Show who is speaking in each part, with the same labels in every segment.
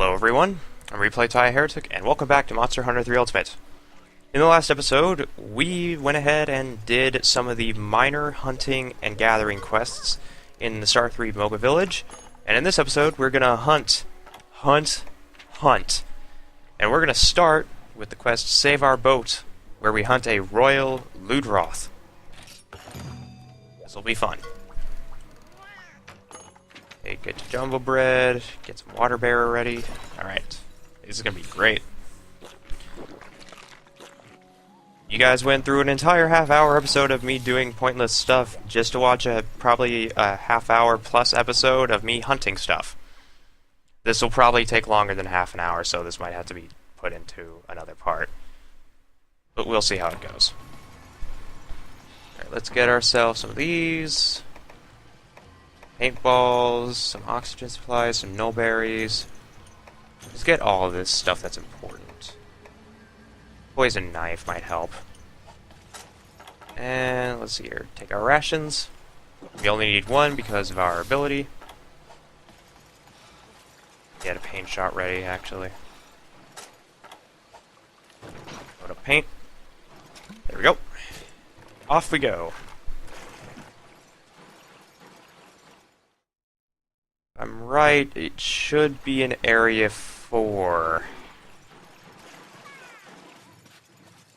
Speaker 1: Hello everyone, I'm Replay Ty Heretic, and welcome back to Monster Hunter 3 Ultimate. In the last episode, we went ahead and did some of the minor hunting and gathering quests in the Star 3 MOBA Village, and in this episode we're gonna hunt. And we're gonna start with the quest Save Our Boat, where we hunt a Royal Ludroth. This'll be fun. Okay, get your jumbo bread, get some water bearer ready. Alright, this is gonna be great. You guys went through an entire half-hour episode of me doing pointless stuff just to watch probably a half-hour plus episode of me hunting stuff. This will probably take longer than half an hour, so this might have to be put into another part. But we'll see how it goes. Alright, let's get ourselves some of these. Paintballs, some oxygen supplies, some null berries. Let's get all of this stuff that's important. Poison knife might help. And let's see here. Take our rations. We only need one because of our ability. Get a paint shot ready, actually. Load up paint. There we go. Off we go. I'm right, it should be in Area 4.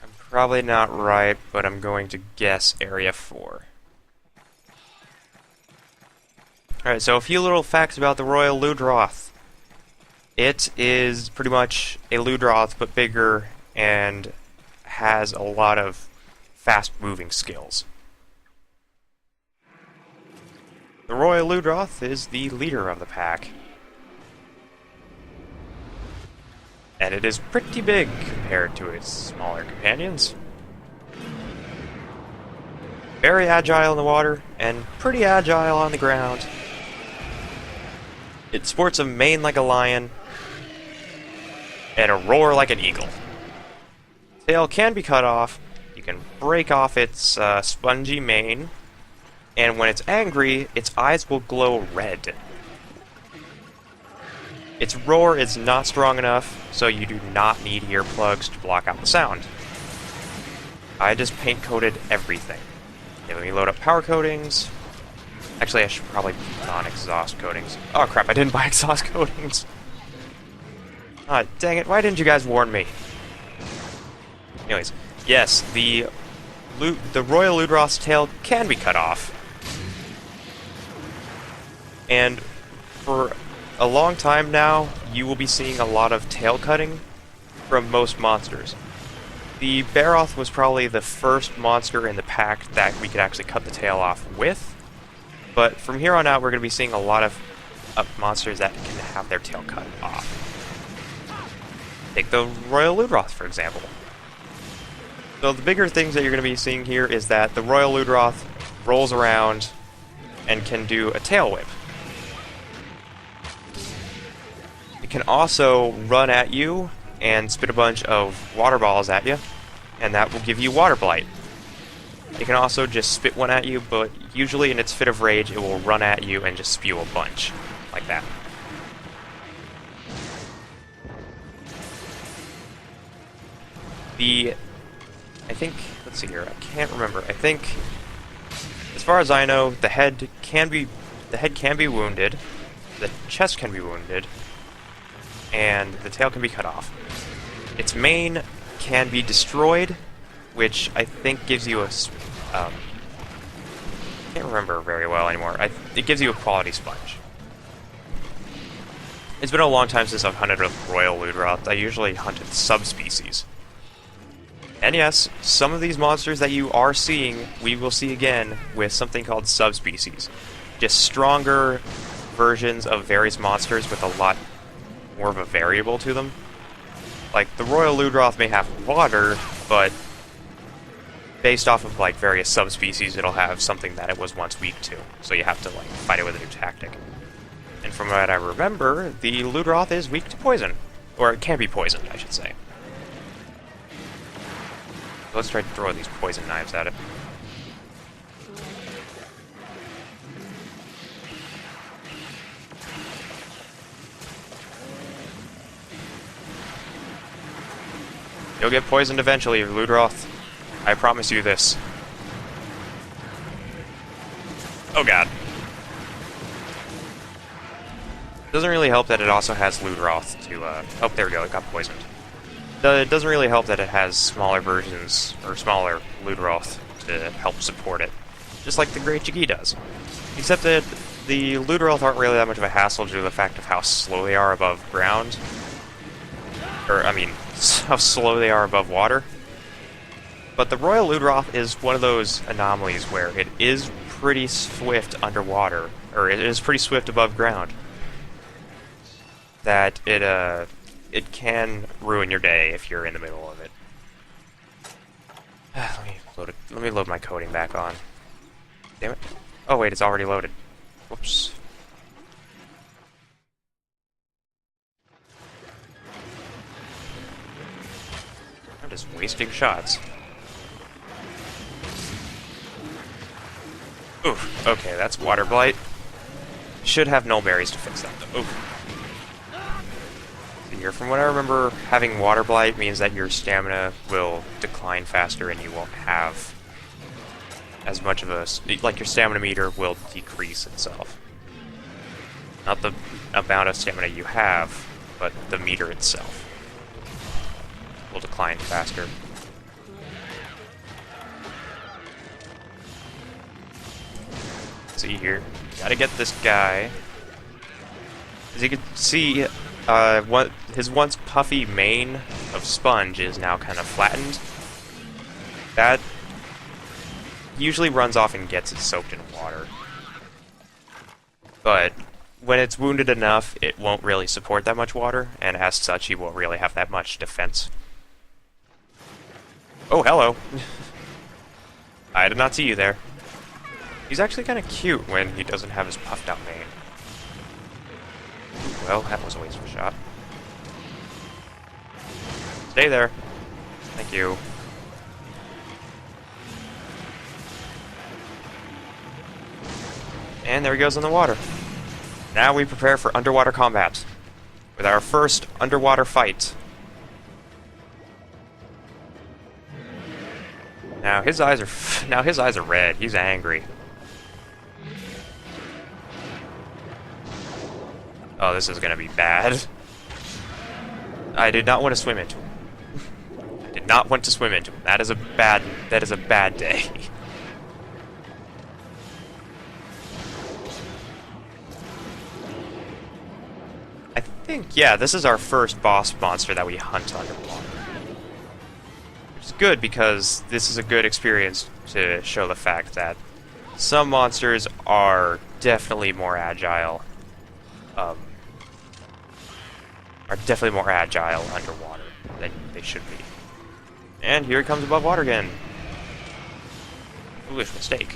Speaker 1: I'm probably not right, but I'm going to guess Area 4. Alright, so a few little facts about the Royal Ludroth. It is pretty much a Ludroth, but bigger, and has a lot of fast-moving skills. The Royal Ludroth is the leader of the pack. And it is pretty big compared to its smaller companions. Very agile in the water, and pretty agile on the ground. It sports a mane like a lion, and a roar like an eagle. Tail can be cut off. You can break off its spongy mane. And when it's angry, its eyes will glow red. Its roar is not strong enough, so you do not need earplugs to block out the sound. I just paint-coated everything. Okay, let me load up power coatings. Actually, I should probably put on exhaust coatings. Oh crap, I didn't buy exhaust coatings. Ah, dang it, why didn't you guys warn me? Anyways, yes, the Royal Ludroth's tail can be cut off. And for a long time now, you will be seeing a lot of tail cutting from most monsters. The Barroth was probably the first monster in the pack that we could actually cut the tail off with, but from here on out we're going to be seeing a lot of monsters that can have their tail cut off. Take the Royal Ludroth, for example. So the bigger things that you're going to be seeing here is that the Royal Ludroth rolls around and can do a tail whip. It can also run at you and spit a bunch of water balls at you, and that will give you water blight. It can also just spit one at you, but usually in its fit of rage it will run at you and just spew a bunch, like that. I think, let's see here, I can't remember. I think, as far as I know, the head can be wounded, the chest can be wounded, and the tail can be cut off. Its mane can be destroyed, which I think gives you a, I can't remember very well anymore. It gives you a quality sponge. It's been a long time since I've hunted a Royal Ludroth. I usually hunted subspecies. And yes, some of these monsters that you are seeing, we will see again with something called subspecies. Just stronger versions of various monsters with a lot more of a variable to them. Like, the Royal Ludroth may have water, but based off of, like, various subspecies, it'll have something that it was once weak to. So you have to, like, fight it with a new tactic. And from what I remember, the Ludroth is weak to poison. Or it can be poisoned, I should say. Let's try to throw these poison knives at it. You'll get poisoned eventually, Ludroth. I promise you this. Oh god. Doesn't really help that it also has Ludroth to, oh, there we go, it got poisoned. It doesn't really help that it has smaller versions, or smaller Ludroth to help support it. Just like the Great Jiggy does. Except that the Ludroth aren't really that much of a hassle due to the fact of how slow they are above ground. Or, I mean, how slow they are above water. But the Royal Ludroth is one of those anomalies where it is pretty swift underwater, or it is pretty swift above ground. That it can ruin your day if you're in the middle of it. Let me load my coding back on. Damn it. Oh wait, it's already loaded. Whoops. I'm just wasting shots. Oof, okay, that's Water Blight. Should have null berries to fix that though. Oof. Here, from what I remember, having Water Blight means that your stamina will decline faster and you won't have as much of a... like, your stamina meter will decrease itself. Not the amount of stamina you have, but the meter itself will decline faster. See here, gotta get this guy. As you can see, his once puffy mane of sponge is now kind of flattened. That usually runs off and gets it soaked in water. But when it's wounded enough, it won't really support that much water, and as such, he won't really have that much defense. Oh, hello. I did not see you there. He's actually kind of cute when he doesn't have his puffed out mane. Well, that was a waste of a shot. Stay there. Thank you. And there he goes in the water. Now we prepare for underwater combat with our first underwater fight. Now his eyes are red. He's angry. Oh, this is gonna be bad. I did not want to swim into him. I did not want to swim into him. That is a bad day. I think, yeah, this is our first boss monster that we hunt underwater. Which is good because this is a good experience to show the fact that some monsters are definitely more agile. Underwater than they should be. And here it comes above water again. Foolish mistake.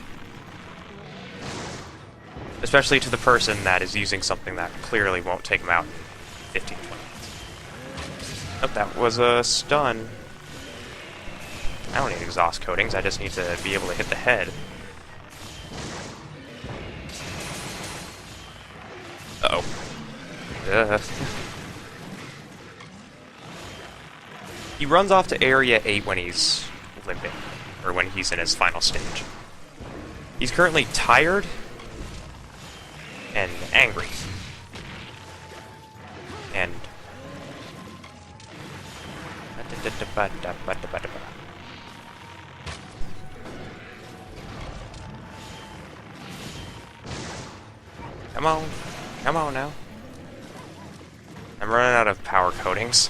Speaker 1: Especially to the person that is using something that clearly won't take them out in 15, 20 minutes. Oh, that was a stun. I don't need exhaust coatings, I just need to be able to hit the head. Uh-oh. He runs off to Area 8 when he's limping, or when he's in his final stage. He's currently tired and angry. And... Come on. Come on now. I'm running out of power coatings.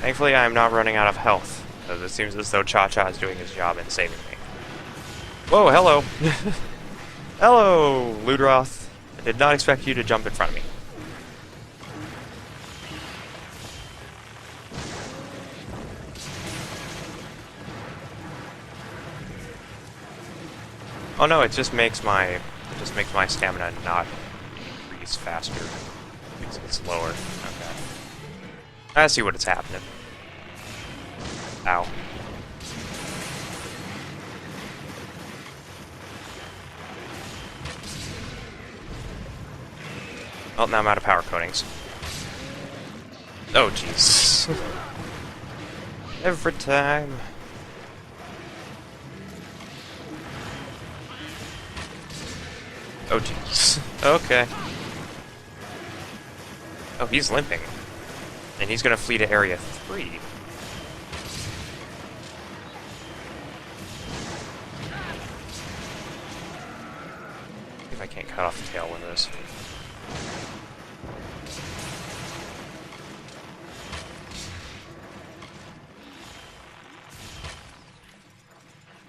Speaker 1: Thankfully, I'm not running out of health, because it seems as though Cha-Cha is doing his job in saving me. Whoa, hello! Hello, Ludroth. I did not expect you to jump in front of me. Oh no, it just makes my stamina not increase faster. It makes it slower. Okay. I see what's happening. Ow. Well, now I'm out of power coatings. Oh, jeez. Every time. Oh, jeez. Okay. Oh, he's limping. And he's gonna flee to Area 3. If I can't cut off the tail with this.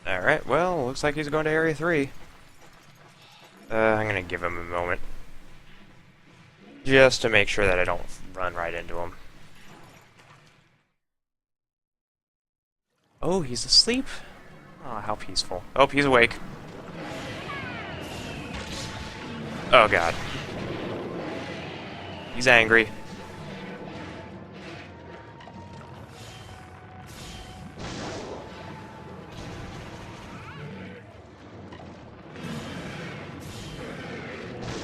Speaker 1: Alright, well, looks like he's going to Area 3. I'm gonna give him a moment. Just to make sure that I don't run right into him. Oh, he's asleep? Oh, how peaceful. Oh, he's awake. Oh, God. He's angry.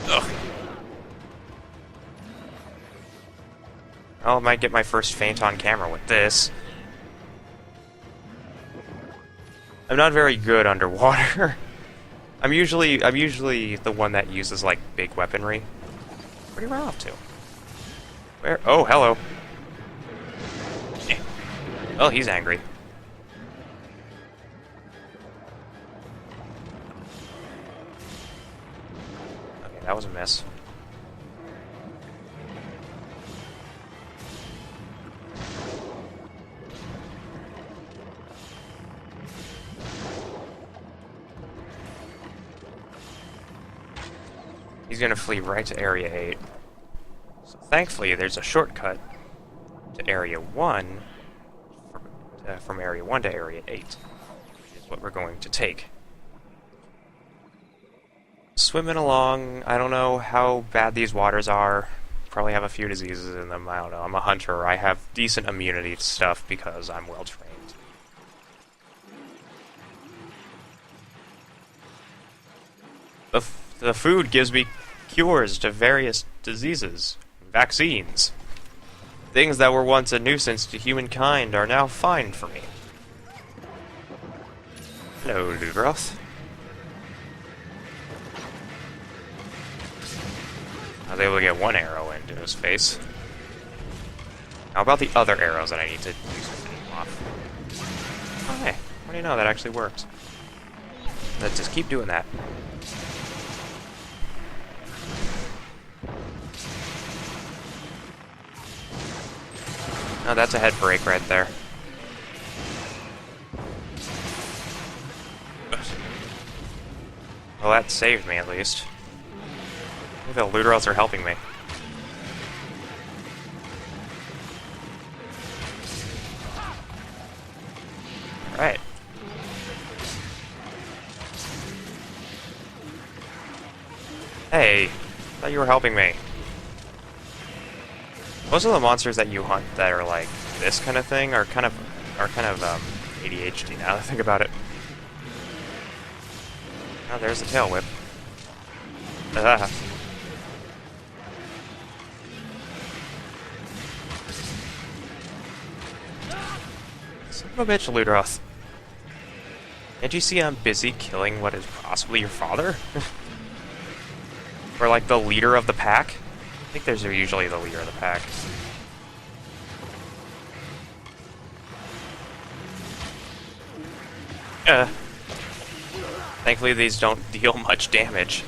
Speaker 1: Ugh. I might get my first faint on camera with this. I'm not very good underwater. I'm usually the one that uses like big weaponry. Where do you run off to? Where? Oh, hello. Eh. Oh, he's angry. Okay, that was a miss. He's gonna flee right to Area 8. So thankfully, there's a shortcut to Area 1 from Area 1 to Area 8, which is what we're going to take. Swimming along, I don't know how bad these waters are. Probably have a few diseases in them, I don't know. I'm a hunter, I have decent immunity to stuff because I'm well trained. The food gives me cures to various diseases, vaccines. Things that were once a nuisance to humankind are now fine for me. Hello, Ludroth. I was able to get one arrow into his face. How about the other arrows that I need to use to finish him off? Oh, hey, what do you know, that actually worked. Let's just keep doing that. Oh, that's a head break right there. Well, that saved me at least. Maybe the Ludroths are helping me. Alright. Hey, I thought you were helping me. Most of the monsters that you hunt that are like this kind of thing are kind of ADHD now that I think about it. Oh, there's the tail whip. Ah. Son of a bitch, Ludroth. Can't you see I'm busy killing what is possibly your father? Or like the leader of the pack? I think there's usually the leader of the pack. Thankfully these don't deal much damage.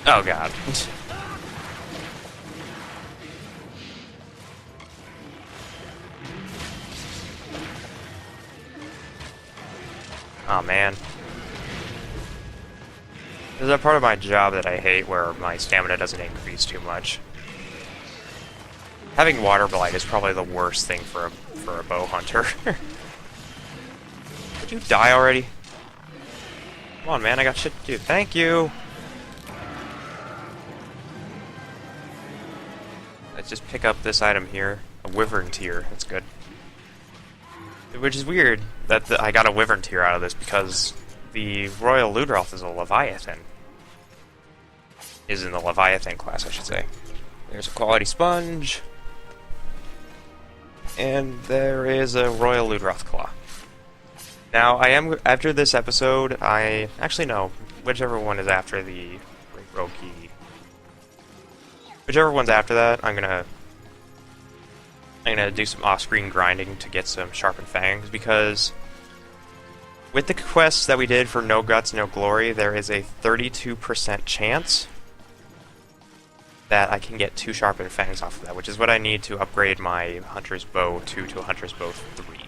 Speaker 1: Oh god. Oh man. There's a part of my job that I hate where my stamina doesn't increase too much. Having water blight is probably the worst thing for a bow hunter. Would you die already? Come on, man, I got shit to do. Thank you! Let's just pick up this item here. A wyvern tear. That's good. Which is weird that I got a wyvern tear out of this because the Royal Ludroth is a Leviathan. is in the Leviathan class, I should say. There's a quality sponge. And there is a Royal Ludroth Claw. Now, after this episode, actually no, whichever one is after the Great Rogi. Whichever one's after that, I'm gonna do some off-screen grinding to get some Sharpened Fangs, because with the quests that we did for No Guts, No Glory, there is a 32% chance that I can get 2 Sharpened Fangs off of that, which is what I need to upgrade my Hunter's Bow 2 to a Hunter's Bow 3.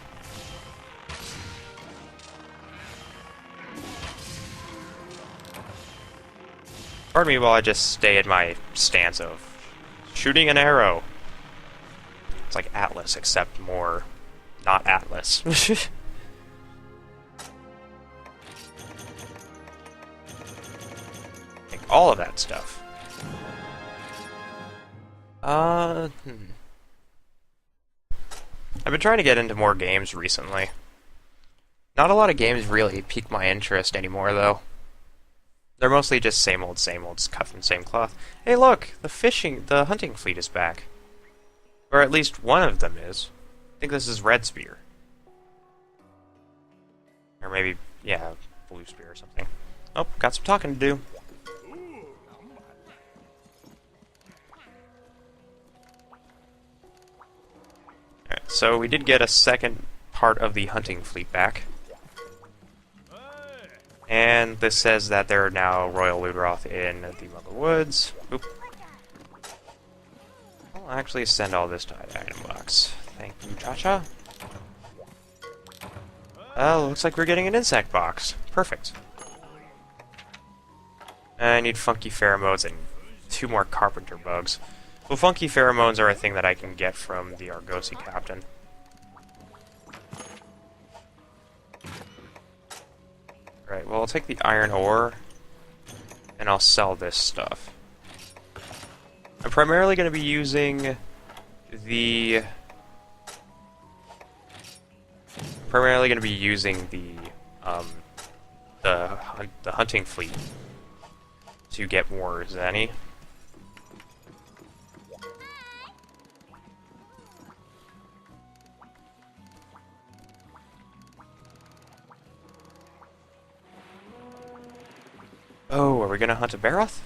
Speaker 1: Pardon me while I just stay in my stance of shooting an arrow. It's like Atlas, except more not Atlas. Like all of that stuff. I've been trying to get into more games recently. Not a lot of games really pique my interest anymore, though. They're mostly just same old, cut from the same cloth. Hey look! The hunting fleet is back. Or at least one of them is. I think this is Red Spear. Or maybe, yeah, Blue Spear or something. Oh, got some talking to do. Alright, so we did get a second part of the hunting fleet back. And this says that there are now Royal Ludroth in the Muggle Woods. Oop. I'll actually send all this to the item box. Thank you, Cha-Cha. Oh, looks like we're getting an insect box. Perfect. I need funky pheromones and 2 more carpenter bugs. Well, funky pheromones are a thing that I can get from the Argosy captain. Right, well, I'll take the iron ore, and I'll sell this stuff. I'm primarily going to be using the... the hunting fleet to get more Zenny. Oh, are we gonna hunt a Barroth?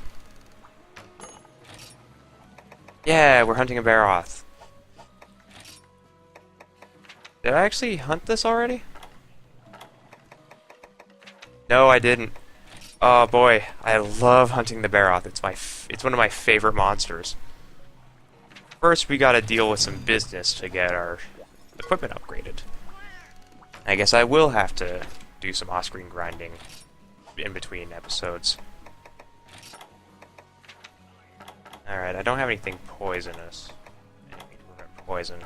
Speaker 1: Yeah, we're hunting a Barroth. Did I actually hunt this already? No, I didn't. Oh boy, I love hunting the Barroth. It's one of my favorite monsters. First, we gotta deal with some business to get our equipment upgraded. I guess I will have to do some off-screen grinding in between episodes. Alright, I don't have anything poisonous. Anything to prevent poison.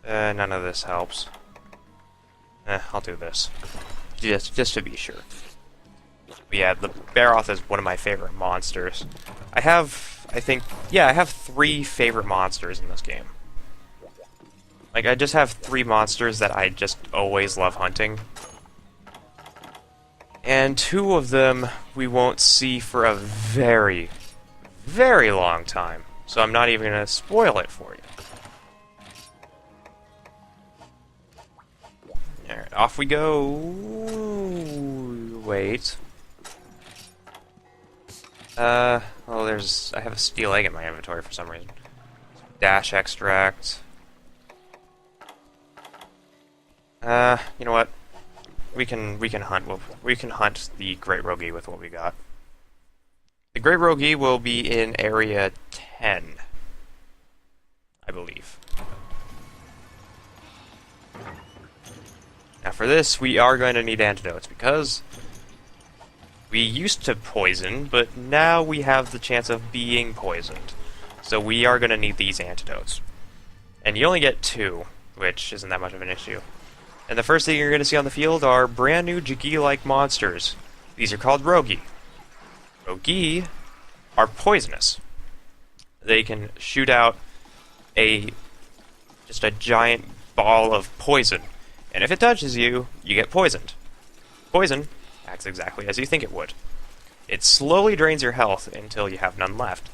Speaker 1: None of this helps. I'll do this. Just to be sure. But yeah, the Barroth is one of my favorite monsters. I have 3 favorite monsters in this game. Like, I just have 3 monsters that I just always love hunting. And 2 of them we won't see for a very, very long time. So I'm not even going to spoil it for you. Alright, off we go. Wait. Well, I have a steel egg in my inventory for some reason. Dash extract. You know what? We can hunt the Great Rogi with what we got. The Great Rogi will be in area 10, I believe. Now for this, we are going to need antidotes, because we used to poison, but now we have the chance of being poisoned. So we are going to need these antidotes. And you only get 2, which isn't that much of an issue. And the first thing you're going to see on the field are brand new Jaggi-like monsters. These are called Rogi. Rogi are poisonous. They can shoot out just a giant ball of poison. And if it touches you, you get poisoned. Poison acts exactly as you think it would. It slowly drains your health until you have none left.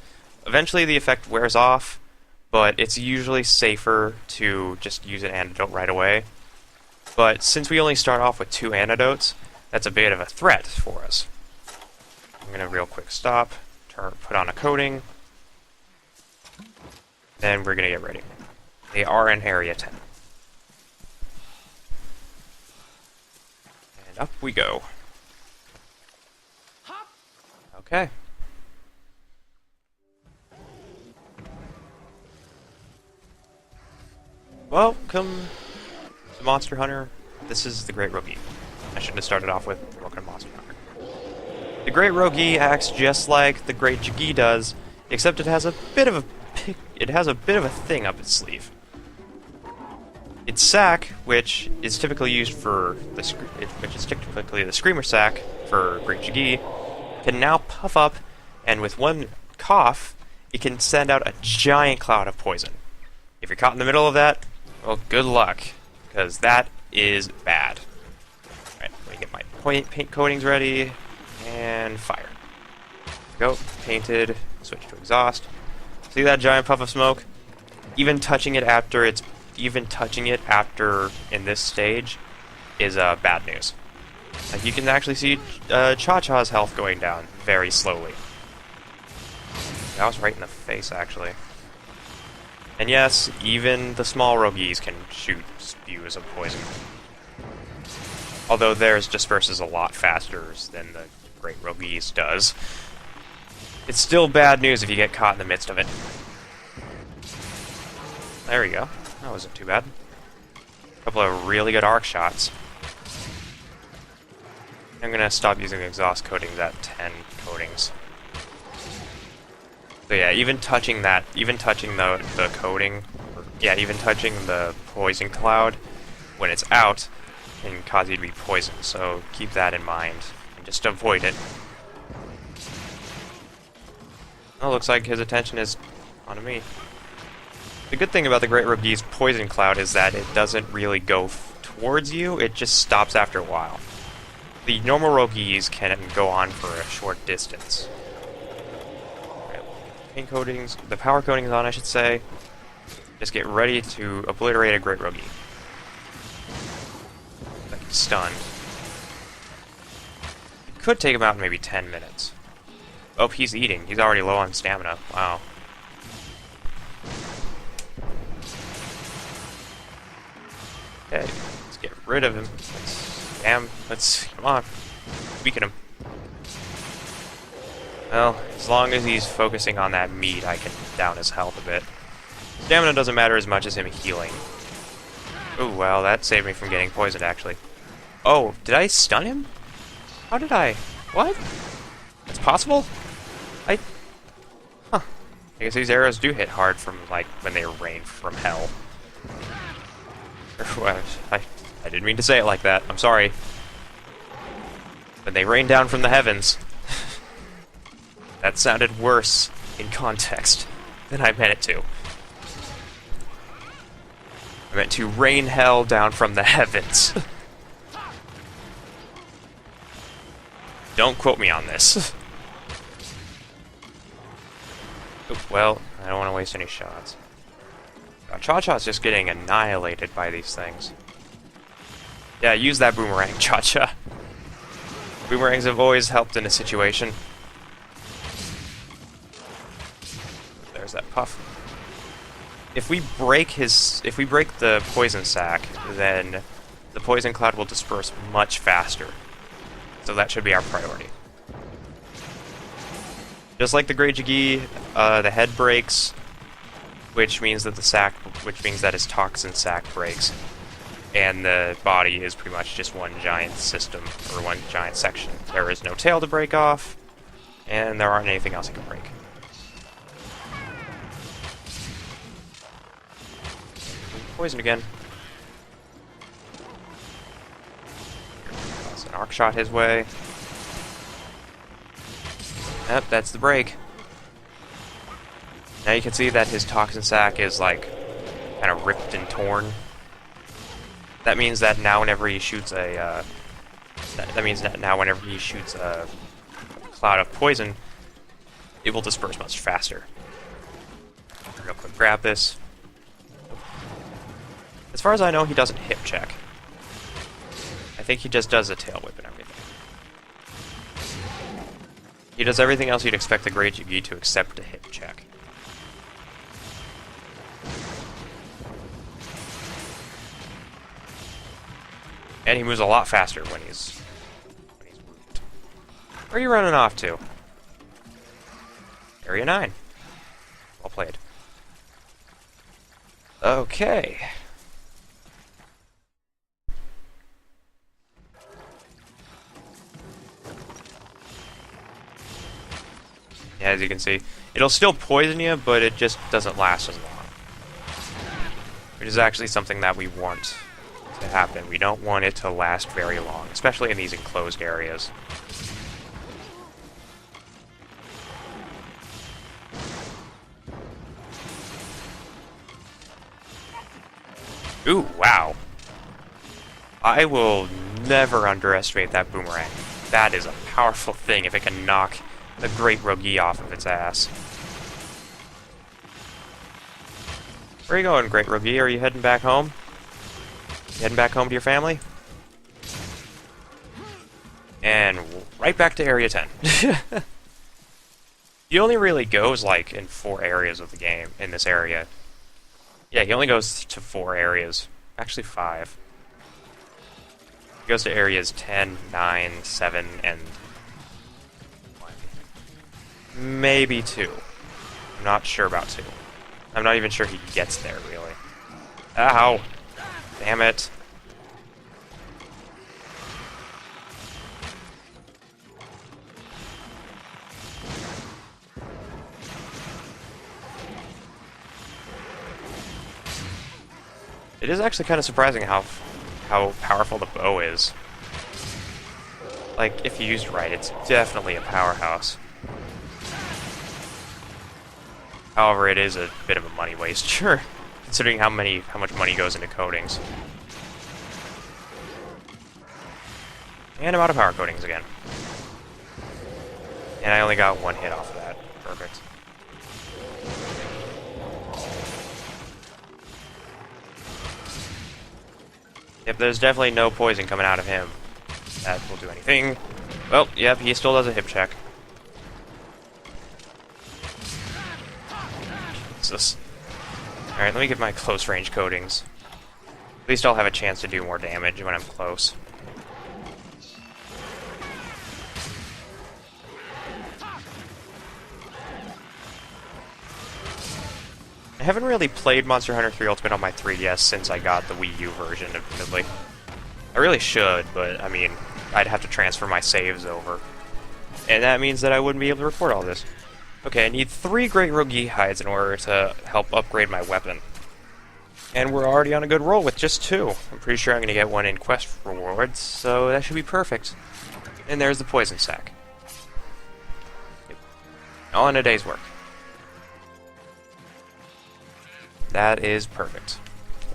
Speaker 1: Eventually the effect wears off, but it's usually safer to just use an antidote right away. But since we only start off with 2 antidotes, that's a bit of a threat for us. I'm going to real quick stop, put on a coating, then we're going to get ready. They are in Area 10. And up we go. Okay. Welcome to Monster Hunter. This is the Great Rogi. I shouldn't have started off with Welcome to Monster Hunter. The Great Rogi acts just like the Great Jaggi does, except it has a bit of a thing up its sleeve. Its sack, which is typically used for the Screamer sack for Great Jaggi, can now puff up, and with one cough, it can send out a giant cloud of poison. If you're caught in the middle of that, well, good luck, because that is bad. Alright, let me get my paint coatings ready, and fire. Go, painted, switch to exhaust. See that giant puff of smoke? Even touching it after in this stage is bad news. Like, you can actually see Cha-Cha's health going down very slowly. That was right in the face, actually. And yes, even the small Rogis can shoot spews of poison. Although theirs disperses a lot faster than the Great Rogis does. It's still bad news if you get caught in the midst of it. There we go. That wasn't too bad. A couple of really good arc shots. I'm gonna stop using exhaust coatings at 10 coatings. So yeah, even touching the coating, even touching the poison cloud when it's out can cause you to be poisoned, so keep that in mind and just avoid it. Oh, looks like his attention is on me. The good thing about the Great Rogi's poison cloud is that it doesn't really go towards you, it just stops after a while. The normal Rogis can go on for a short distance. Paint coatings, the power coatings on, I should say. Just get ready to obliterate a Great Rogi. Like he's stunned. It could take about maybe 10 minutes. Oh, he's eating. He's already low on stamina. Wow. Okay, let's get rid of him. Come on. Weaken him. Well, as long as he's focusing on that meat, I can down his health a bit. Stamina doesn't matter as much as him healing. Ooh, well, that saved me from getting poisoned, actually. Oh, did I stun him? How did I? What? It's possible? Huh. I guess these arrows do hit hard from, like, when they rain from hell. I didn't mean to say it like that. I'm sorry. When they rain down from the heavens. That sounded worse in context than I meant it to. I meant to rain hell down from the heavens. Don't quote me on this. Oof, well, I don't want to waste any shots. Cha-Cha's just getting annihilated by these things. Yeah, use that boomerang, Cha-Cha. Boomerangs have always helped in a situation. There's that puff. If we break the poison sac, then the poison cloud will disperse much faster. So that should be our priority. Just like the Great Jaggi, the head breaks, which means that his toxin sac breaks, and the body is pretty much just one giant system, or one giant section. There is no tail to break off, and there aren't anything else it can break. Poisoned again. That's an arc shot his way. Yep, that's the break. Now you can see that his toxin sac is, like, kind of ripped and torn. That means that now whenever he shoots a cloud of poison, it will disperse much faster. Real quick, grab this. As far as I know, he doesn't hip check. I think he just does a tail whip and everything. He does everything else you'd expect the Great Yugi to except a hip check. And he moves a lot faster when he's moved. Where are you running off to? Area 9. Well played. Okay. Yeah, as you can see, it'll still poison you, but it just doesn't last as long. Which is actually something that we want to happen. We don't want it to last very long, especially in these enclosed areas. Ooh, wow. I will never underestimate that boomerang. That is a powerful thing if it can knock the Great Rogi off of its ass. Where are you going, Great Rogi? Are you heading back home? You heading back home to your family? And right back to Area 10. He only really goes, like, in 4 areas of the game, in this area. Yeah, he only goes to 4 areas. Actually, 5. He goes to areas 10, 9, 7, and 1. Maybe 2. I'm not sure about 2. I'm not even sure he gets there, really. Ow! Damn it. It is actually kind of surprising how powerful the bow is. Like, if used right, it's definitely a powerhouse. However, it is a bit of a money waste, sure, considering how much money goes into coatings. And I'm out of power coatings again. And I only got 1 hit off of that. Perfect. Yep, there's definitely no poison coming out of him that will do anything. Well, yep, he still does a hip check. Jesus. Alright, let me get my close range coatings. At least I'll have a chance to do more damage when I'm close. I haven't really played Monster Hunter 3 Ultimate on my 3DS since I got the Wii U version, admittedly. I really should, but, I mean, I'd have to transfer my saves over. And that means that I wouldn't be able to record all this. Okay, I need 3 Great Rogi hides in order to help upgrade my weapon. And we're already on a good roll with just 2. I'm pretty sure I'm going to get 1 in quest rewards, so that should be perfect. And there's the poison sack. Yep. All in a day's work. That is perfect.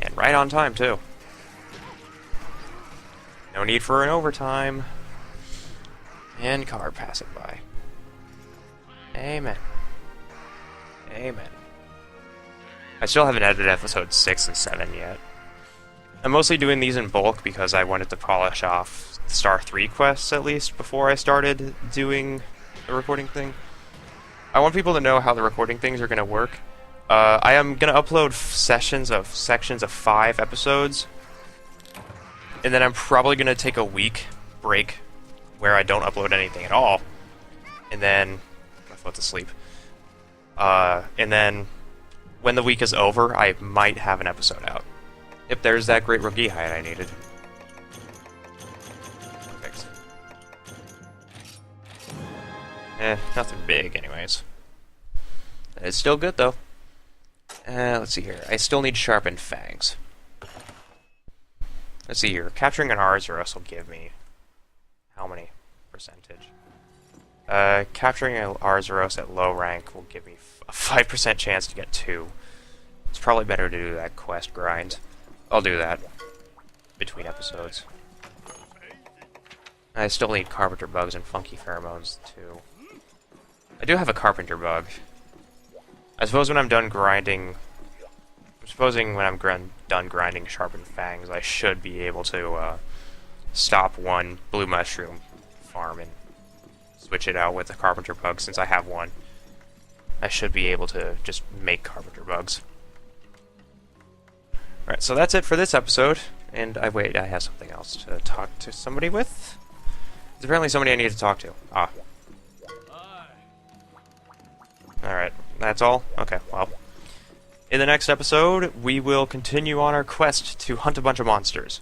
Speaker 1: And right on time, too. No need for an overtime. And car passing by. Amen. Amen. I still haven't edited episode 6 and 7 yet. I'm mostly doing these in bulk because I wanted to polish off Star 3 quests, at least, before I started doing the recording thing. I want people to know how the recording things are going to work. I am going to upload sections of 5 episodes, and then I'm probably going to take a week break where I don't upload anything at all, and then my foot's asleep. And then when the week is over, I might have an episode out. If there's that Great Rogi hide I needed. Perfect. Nothing big, anyways. It's still good though. Let's see here. I still need sharpened fangs. Let's see here. Capturing an Arzuros will give me how many percentage? Capturing an Arzuros at low rank will give me a 5% chance to get 2. It's probably better to do that quest grind. I'll do that between episodes. I still need Carpenter Bugs and Funky Pheromones too. I do have a carpenter bug. I suppose when I'm done grinding... I'm supposing when I'm done grinding Sharpened Fangs, I should be able to stop one blue mushroom farm and switch it out with a carpenter bug since I have one. I should be able to just make carpenter bugs. Alright, so that's it for this episode. And I have something else to talk to somebody with. There's apparently somebody I need to talk to. Ah. Alright, that's all? Okay, well. In the next episode, we will continue on our quest to hunt a bunch of monsters.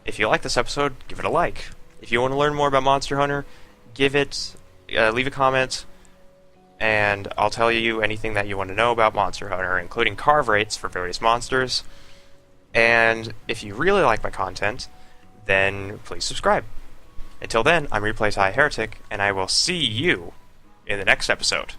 Speaker 1: If you like this episode, give it a like. If you want to learn more about Monster Hunter, leave a comment, and I'll tell you anything that you want to know about Monster Hunter, including carve rates for various monsters. And if you really like my content, then please subscribe. Until then, I'm Replay Ty Heretic, and I will see you in the next episode.